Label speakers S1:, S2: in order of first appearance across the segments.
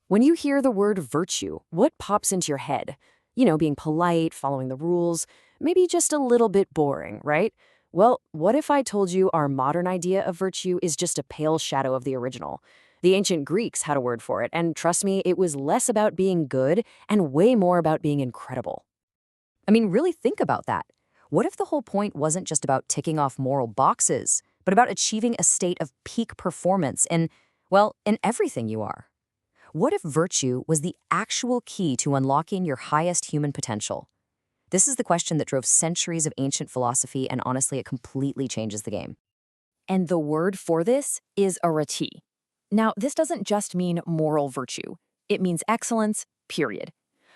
S1: When you hear the word virtue, what pops into your head? Being polite, following the rules, maybe just a little bit boring, right? Well, what if I told you our modern idea of virtue is just a pale shadow of the original? The ancient Greeks had a word for it, and trust me, it was less about being good and way more about being incredible. I mean, really think about that. What if the whole point wasn't just about ticking off moral boxes, but about achieving a state of peak performance in everything you are? What if virtue was the actual key to unlocking your highest human potential? This is the question that drove centuries of ancient philosophy, and honestly, it completely changes the game. And the word for this is arati. Now, this doesn't just mean moral virtue. It means excellence, period.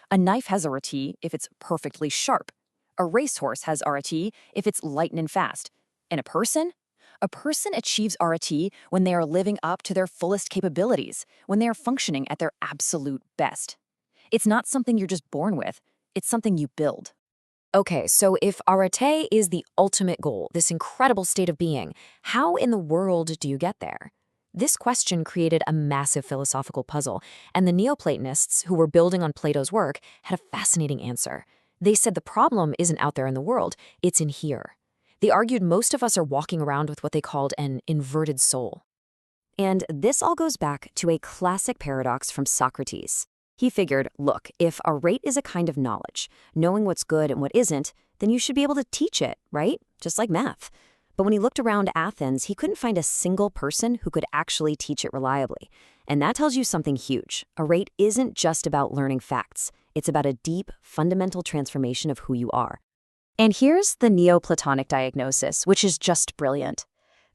S1: A knife has arati if it's perfectly sharp. A racehorse has arati if it's lightning fast. And a person? A person achieves arati when they are living up to their fullest capabilities, when they are functioning at their absolute best. It's not something you're just born with, it's something you build. Okay, so if arate is the ultimate goal, this incredible state of being, how in the world do you get there? This question created a massive philosophical puzzle, and the Neoplatonists, who were building on Plato's work, had a fascinating answer. They said the problem isn't out there in the world, it's in here. They argued most of us are walking around with what they called an inverted soul. And this all goes back to a classic paradox from Socrates. He figured, look, if a rate is a kind of knowledge, knowing what's good and what isn't, then you should be able to teach it, right? Just like math. But when he looked around Athens, he couldn't find a single person who could actually teach it reliably. And that tells you something huge. A rate isn't just about learning facts. It's about a deep, fundamental transformation of who you are. And here's the Neoplatonic diagnosis, which is just brilliant.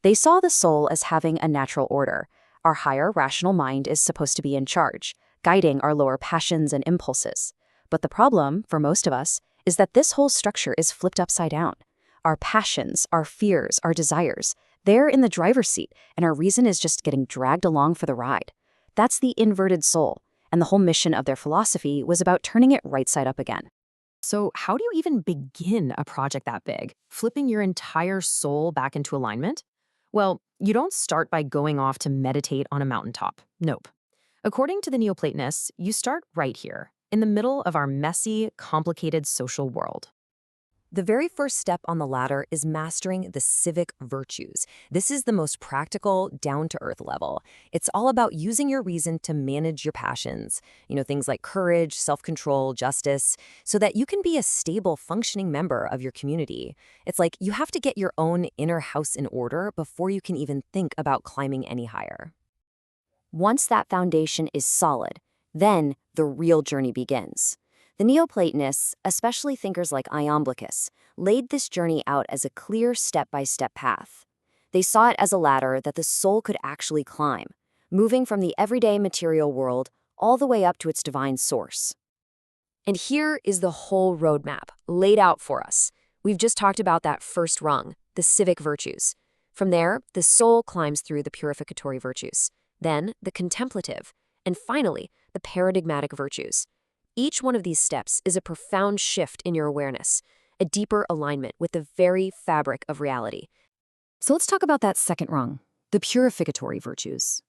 S1: They saw the soul as having a natural order. Our higher rational mind is supposed to be in charge, guiding our lower passions and impulses. But the problem, for most of us, is that this whole structure is flipped upside down. Our passions, our fears, our desires, they're in the driver's seat, and our reason is just getting dragged along for the ride. That's the inverted soul, and the whole mission of their philosophy was about turning it right side up again.
S2: So how do you even begin a project that big? Flipping your entire soul back into alignment? Well, you don't start by going off to meditate on a mountaintop. Nope. According to the Neoplatonists, you start right here, in the middle of our messy, complicated social world.
S1: The very first step on the ladder is mastering the civic virtues. This is the most practical, down-to-earth level. It's all about using your reason to manage your passions, things like courage, self-control, justice, so that you can be a stable, functioning member of your community. It's like you have to get your own inner house in order before you can even think about climbing any higher. Once that foundation is solid, then the real journey begins. The Neoplatonists, especially thinkers like Iamblichus, laid this journey out as a clear step-by-step path. They saw it as a ladder that the soul could actually climb, moving from the everyday material world all the way up to its divine source. And here is the whole roadmap laid out for us. We've just talked about that first rung, the civic virtues. From there, the soul climbs through the purificatory virtues, then the contemplative, and finally, the paradigmatic virtues. Each one of these steps is a profound shift in your awareness, a deeper alignment with the very fabric of reality. So let's talk about that second rung, the purificatory virtues.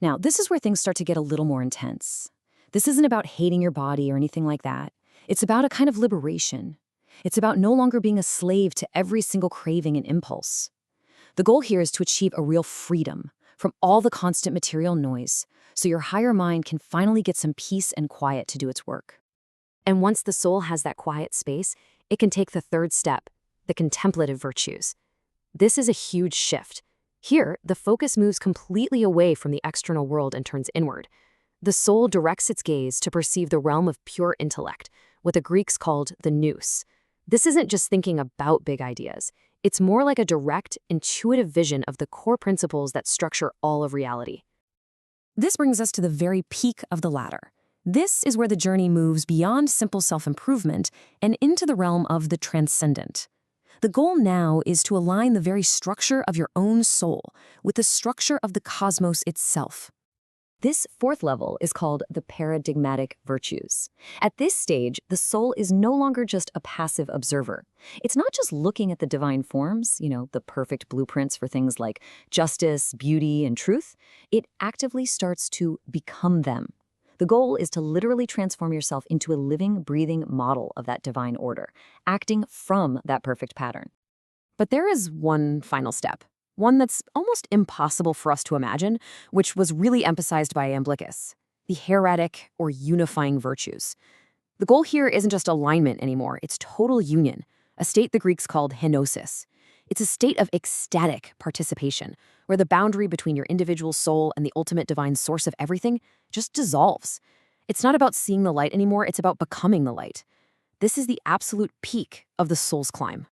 S1: Now, this is where things start to get a little more intense. This isn't about hating your body or anything like that. It's about a kind of liberation. It's about no longer being a slave to every single craving and impulse. The goal here is to achieve a real freedom from all the constant material noise, so your higher mind can finally get some peace and quiet to do its work. And once the soul has that quiet space, it can take the third step, the contemplative virtues. This is a huge shift. Here, the focus moves completely away from the external world and turns inward. The soul directs its gaze to perceive the realm of pure intellect, what the Greeks called the nous. This isn't just thinking about big ideas. It's more like a direct, intuitive vision of the core principles that structure all of reality. This brings us to the very peak of the ladder. This is where the journey moves beyond simple self-improvement and into the realm of the transcendent. The goal now is to align the very structure of your own soul with the structure of the cosmos itself. This fourth level is called the paradigmatic virtues. At this stage, the soul is no longer just a passive observer. It's not just looking at the divine forms, the perfect blueprints for things like justice, beauty, and truth. It actively starts to become them. The goal is to literally transform yourself into a living, breathing model of that divine order, acting from that perfect pattern.
S2: But there is one final step, one that's almost impossible for us to imagine, which was really emphasized by Iamblichus: the hieratic or unifying virtues. The goal here isn't just alignment anymore, it's total union, a state the Greeks called henosis. It's a state of ecstatic participation, where the boundary between your individual soul and the ultimate divine source of everything just dissolves. It's not about seeing the light anymore, it's about becoming the light. This is the absolute peak of the soul's climb.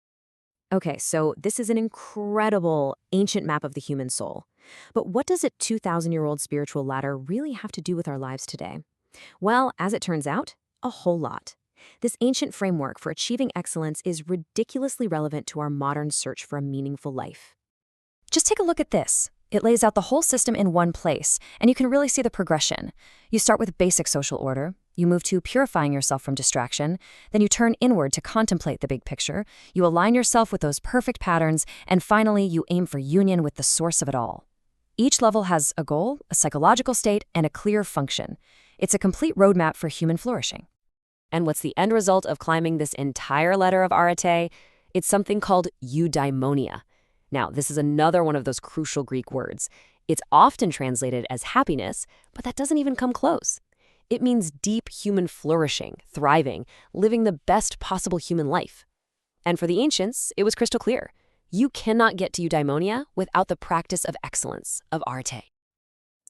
S1: Okay, so this is an incredible ancient map of the human soul. But what does a 2,000-year-old spiritual ladder really have to do with our lives today? Well, as it turns out, a whole lot. This ancient framework for achieving excellence is ridiculously relevant to our modern search for a meaningful life. Just take a look at this. It lays out the whole system in one place, and you can really see the progression. You start with basic social order, you move to purifying yourself from distraction, then you turn inward to contemplate the big picture, you align yourself with those perfect patterns, and finally you aim for union with the source of it all. Each level has a goal, a psychological state, and a clear function. It's a complete roadmap for human flourishing. And what's the end result of climbing this entire ladder of arete? It's something called eudaimonia. Now, this is another one of those crucial Greek words. It's often translated as happiness, but that doesn't even come close. It means deep human flourishing, thriving, living the best possible human life. And for the ancients, it was crystal clear. You cannot get to eudaimonia without the practice of excellence, of arete.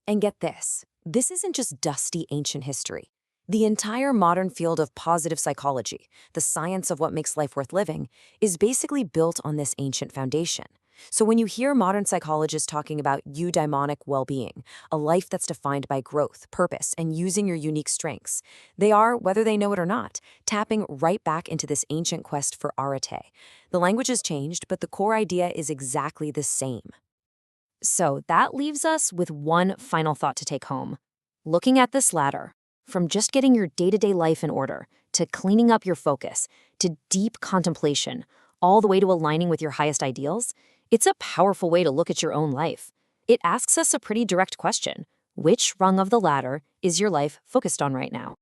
S1: And get this, this isn't just dusty ancient history. The entire modern field of positive psychology, the science of what makes life worth living, is basically built on this ancient foundation. So when you hear modern psychologists talking about eudaimonic well-being, a life that's defined by growth, purpose, and using your unique strengths, they are, whether they know it or not, tapping right back into this ancient quest for arete. The language has changed, but the core idea is exactly the same. So that leaves us with one final thought to take home. Looking at this ladder, from just getting your day-to-day life in order, to cleaning up your focus, to deep contemplation, all the way to aligning with your highest ideals, it's a powerful way to look at your own life. It asks us a pretty direct question. Which rung of the ladder is your life focused on right now?